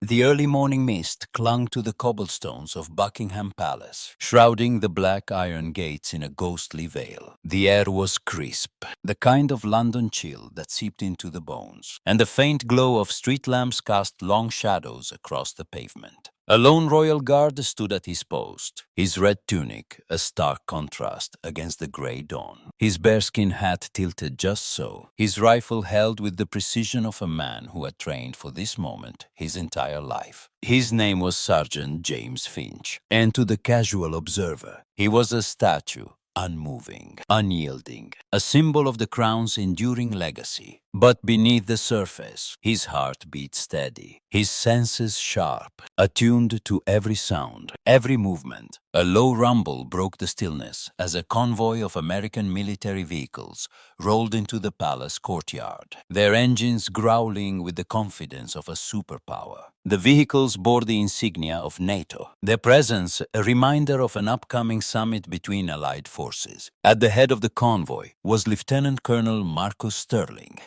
The early morning mist clung to the cobblestones of Buckingham Palace, shrouding the black iron gates in a ghostly veil. The air was crisp, the kind of London chill that seeped into the bones, and the faint glow of street lamps cast long shadows across the pavement. A lone royal guard stood at his post, his red tunic a stark contrast against the grey dawn. His bearskin hat tilted just so, his rifle held with the precision of a man who had trained for this moment his entire life. His name was Sergeant James Finch, and to the casual observer, he was a statue, unmoving, unyielding, a symbol of the Crown's enduring legacy. But beneath the surface, his heart beat steady, his senses sharp, attuned to every sound, every movement. A low rumble broke the stillness as a convoy of American military vehicles rolled into the palace courtyard, their engines growling with the confidence of a superpower. The vehicles bore the insignia of NATO, their presence a reminder of an upcoming summit between allied forces. At the head of the convoy was Lieutenant Colonel Marcus Sterling,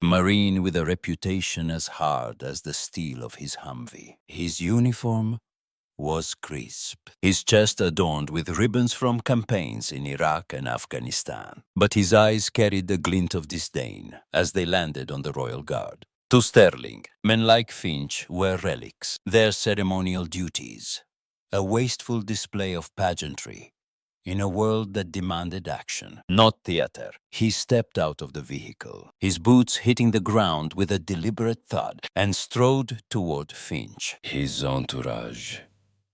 Marine with a reputation as hard as the steel of his Humvee. His uniform was crisp, his chest adorned with ribbons from campaigns in Iraq and Afghanistan. But his eyes carried the glint of disdain as they landed on the Royal Guard. To Sterling, men like Finch were relics, their ceremonial duties, a wasteful display of pageantry. In a world that demanded action, not theater, he stepped out of the vehicle, his boots hitting the ground with a deliberate thud, and strode toward Finch, his entourage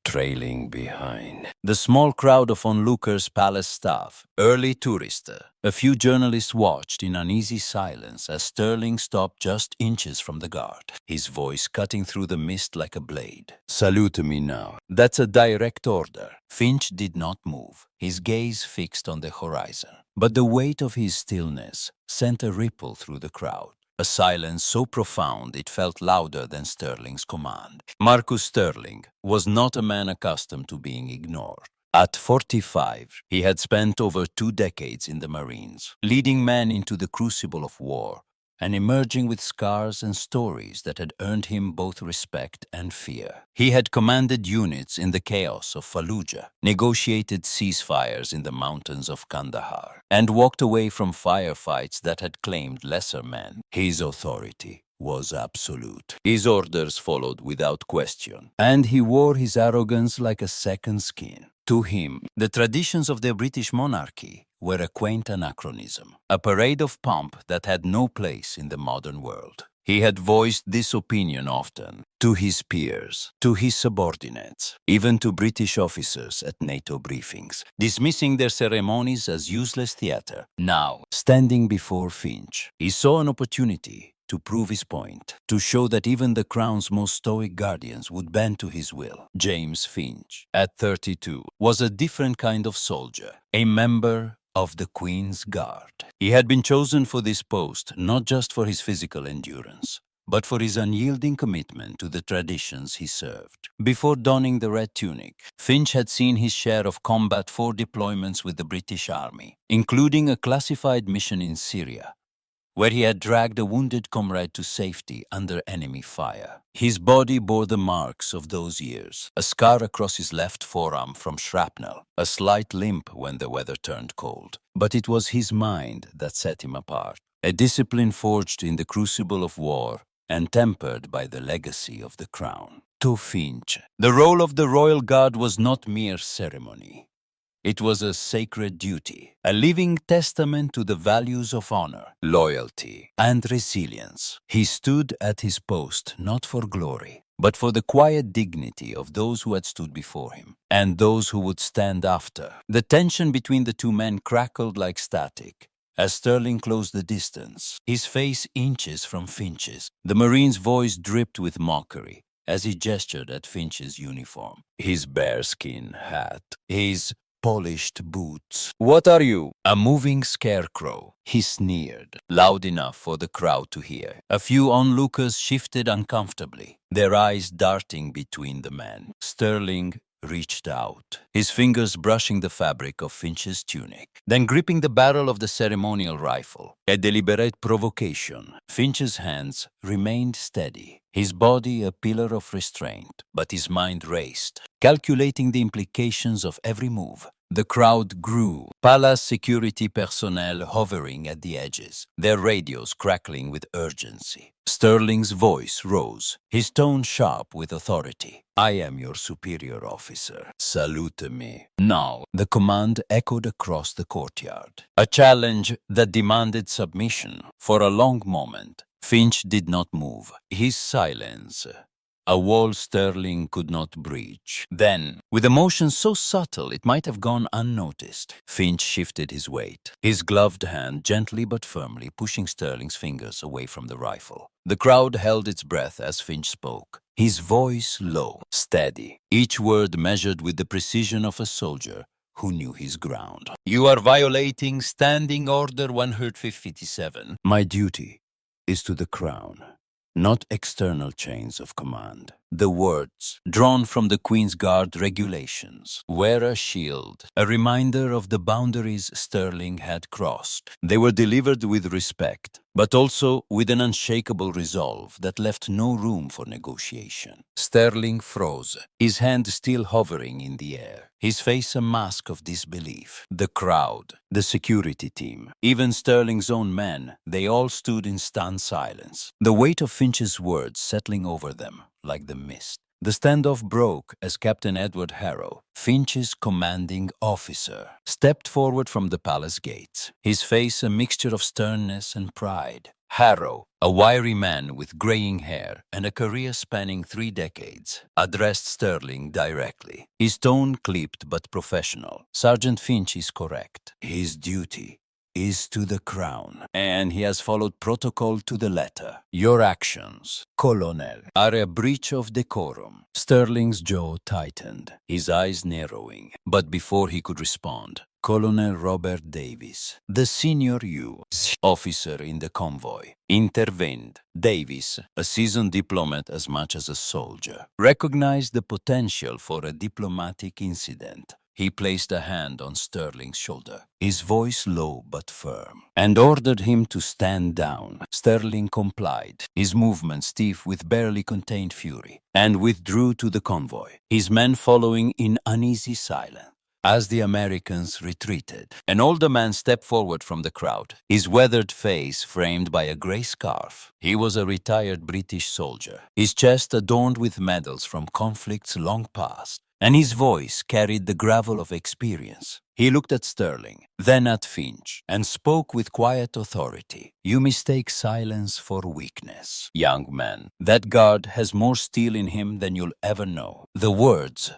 trailing behind. The small crowd of onlookers' palace staff, early tourists, a few journalists watched in uneasy silence as Sterling stopped just inches from the guard, his voice cutting through the mist like a blade. "Salute me now. That's a direct order." Finch did not move, his gaze fixed on the horizon. But the weight of his stillness sent a ripple through the crowd. A silence so profound it felt louder than Sterling's command. Marcus Sterling was not a man accustomed to being ignored. At 45, he had spent over 2 decades in the Marines, leading men into the crucible of war, and emerging with scars and stories that had earned him both respect and fear. He had commanded units in the chaos of Fallujah, negotiated ceasefires in the mountains of Kandahar, and walked away from firefights that had claimed lesser men. His authority was absolute. His orders followed without question, and he wore his arrogance like a second skin. To him, the traditions of the British monarchy were a quaint anachronism, a parade of pomp that had no place in the modern world. He had voiced this opinion often, to his peers, to his subordinates, even to British officers at NATO briefings, dismissing their ceremonies as useless theater. Now, standing before Finch, he saw an opportunity to prove his point, to show that even the Crown's most stoic guardians would bend to his will. James Finch, at 32, was a different kind of soldier, a member of the Queen's Guard. He had been chosen for this post not just for his physical endurance, but for his unyielding commitment to the traditions he served. Before donning the red tunic, Finch had seen his share of combat 4 deployments with the British Army, including a classified mission in Syria, where he had dragged a wounded comrade to safety under enemy fire. His body bore the marks of those years, a scar across his left forearm from shrapnel, a slight limp when the weather turned cold. But it was his mind that set him apart, a discipline forged in the crucible of war and tempered by the legacy of the Crown. To Finch, the role of the Royal Guard was not mere ceremony. It was a sacred duty, a living testament to the values of honor, loyalty, and resilience. He stood at his post not for glory, but for the quiet dignity of those who had stood before him, and those who would stand after. The tension between the 2 men crackled like static as Sterling closed the distance, his face inches from Finch's. The Marine's voice dripped with mockery as he gestured at Finch's uniform, his bearskin hat, his polished boots. "What are you? A moving scarecrow," he sneered, loud enough for the crowd to hear. A few onlookers shifted uncomfortably, their eyes darting between the men. Sterling reached out, his fingers brushing the fabric of Finch's tunic, then gripping the barrel of the ceremonial rifle. A deliberate provocation. Finch's hands remained steady, his body a pillar of restraint, but his mind raced, calculating the implications of every move. The crowd grew, palace security personnel hovering at the edges, their radios crackling with urgency. Sterling's voice rose, his tone sharp with authority. "I am your superior officer. Salute me." Now, the command echoed across the courtyard, a challenge that demanded submission. For a long moment, Finch did not move, his silence a wall Sterling could not breach. Then, with a motion so subtle it might have gone unnoticed, Finch shifted his weight, his gloved hand gently but firmly pushing Sterling's fingers away from the rifle. The crowd held its breath as Finch spoke, his voice low, steady, each word measured with the precision of a soldier who knew his ground. "You are violating Standing Order 157. My duty is to the crown, not external chains of command." The words, drawn from the Queen's Guard regulations, were a shield, a reminder of the boundaries Sterling had crossed. They were delivered with respect, but also with an unshakable resolve that left no room for negotiation. Sterling froze, his hand still hovering in the air, his face a mask of disbelief. The crowd, the security team, even Sterling's own men, they all stood in stunned silence, the weight of Finch's words settling over them like the mist. The standoff broke as Captain Edward Harrow, Finch's commanding officer, stepped forward from the palace gates, his face a mixture of sternness and pride. Harrow, a wiry man with graying hair and a career spanning 3 decades, addressed Sterling directly, his tone clipped but professional. "Sergeant Finch is correct. His duty is to the crown, and he has followed protocol to the letter. Your actions, Colonel, are a breach of decorum." Sterling's jaw tightened, his eyes narrowing, but before he could respond, Colonel Robert Davis, the senior U.S. officer in the convoy, intervened. Davis, a seasoned diplomat as much as a soldier, recognized the potential for a diplomatic incident. He placed a hand on Sterling's shoulder, his voice low but firm, and ordered him to stand down. Sterling complied, his movement stiff with barely contained fury, and withdrew to the convoy, his men following in uneasy silence. As the Americans retreated, an older man stepped forward from the crowd, his weathered face framed by a gray scarf. He was a retired British soldier, his chest adorned with medals from conflicts long past, and his voice carried the gravel of experience. He looked at Sterling, then at Finch, and spoke with quiet authority. "You mistake silence for weakness, young man. That guard has more steel in him than you'll ever know." The words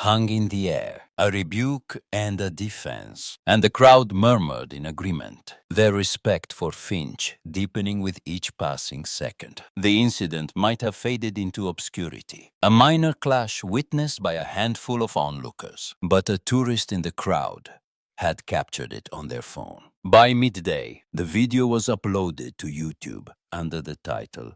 hung in the air, a rebuke and a defense, and the crowd murmured in agreement, their respect for Finch deepening with each passing second. The incident might have faded into obscurity, a minor clash witnessed by a handful of onlookers, but a tourist in the crowd had captured it on their phone. By midday, the video was uploaded to YouTube under the title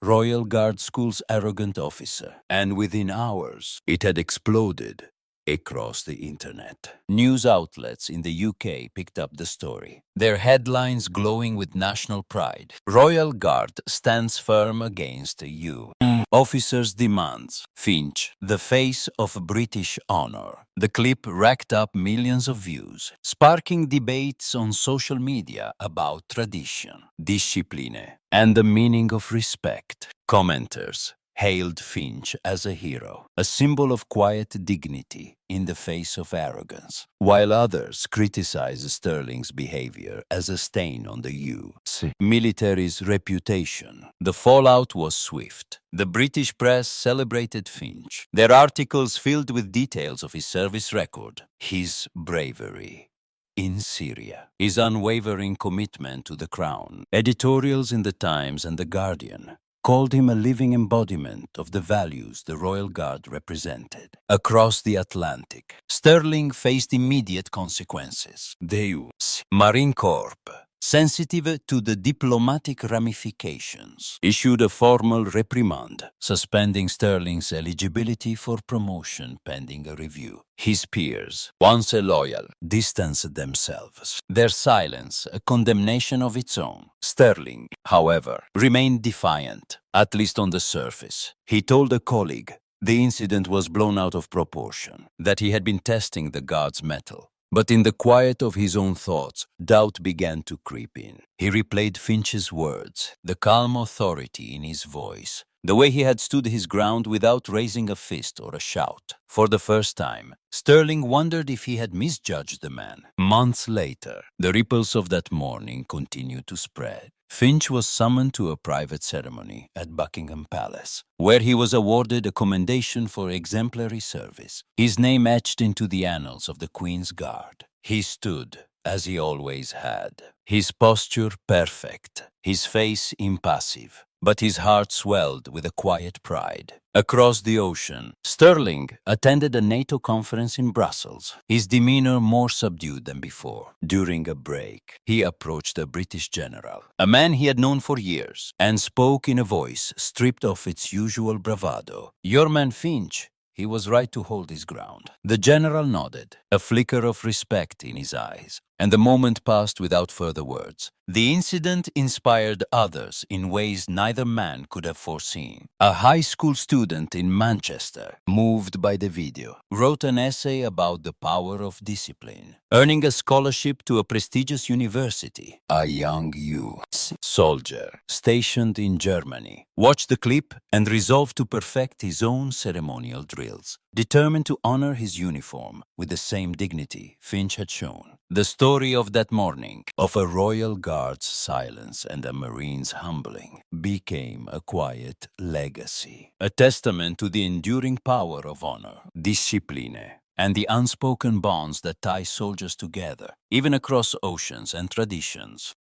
"Royal Guard School's Arrogant Officer," and within hours, it had exploded across the internet. News outlets in the UK picked up the story, their headlines glowing with national pride. "Royal Guard stands firm against you. Officers demands. Finch, the face of British honor." The clip racked up millions of views, sparking debates on social media about tradition, discipline, and the meaning of respect. Commenters hailed Finch as a hero, a symbol of quiet dignity in the face of arrogance, while others criticized Sterling's behavior as a stain on the U.S. military's reputation. The fallout was swift. The British press celebrated Finch, their articles filled with details of his service record, his bravery in Syria, his unwavering commitment to the crown. Editorials in the Times and the Guardian called him a living embodiment of the values the Royal Guard represented. Across the Atlantic, Sterling faced immediate consequences. The U.S. Marine Corps sensitive to the diplomatic ramifications, issued a formal reprimand, suspending Sterling's eligibility for promotion pending a review. His peers, once loyal, distanced themselves, their silence a condemnation of its own. Sterling, however, remained defiant, at least on the surface. He told a colleague the incident was blown out of proportion, that he had been testing the guard's mettle. But in the quiet of his own thoughts, doubt began to creep in. He replayed Finch's words, the calm authority in his voice, the way he had stood his ground without raising a fist or a shout. For the first time, Sterling wondered if he had misjudged the man. Months later, the ripples of that morning continued to spread. Finch was summoned to a private ceremony at Buckingham Palace, where he was awarded a commendation for exemplary service, his name etched into the annals of the Queen's Guard. He stood, as he always had, his posture perfect, his face impassive, but his heart swelled with a quiet pride. Across the ocean, Sterling attended a NATO conference in Brussels, his demeanor more subdued than before. During a break, he approached a British general, a man he had known for years, and spoke in a voice stripped of its usual bravado. "Your man Finch." He was right to hold his ground. The general nodded, a flicker of respect in his eyes, and the moment passed without further words. The incident inspired others in ways neither man could have foreseen. A high school student in Manchester, moved by the video, wrote an essay about the power of discipline, earning a scholarship to a prestigious university. A young U.S. soldier stationed in Germany watched the clip and resolved to perfect his own ceremonial drills, determined to honor his uniform with the same dignity Finch had shown. The story of that morning, of a royal guard's silence and a marine's humbling, became a quiet legacy, a testament to the enduring power of honor, discipline, and the unspoken bonds that tie soldiers together, even across oceans and traditions.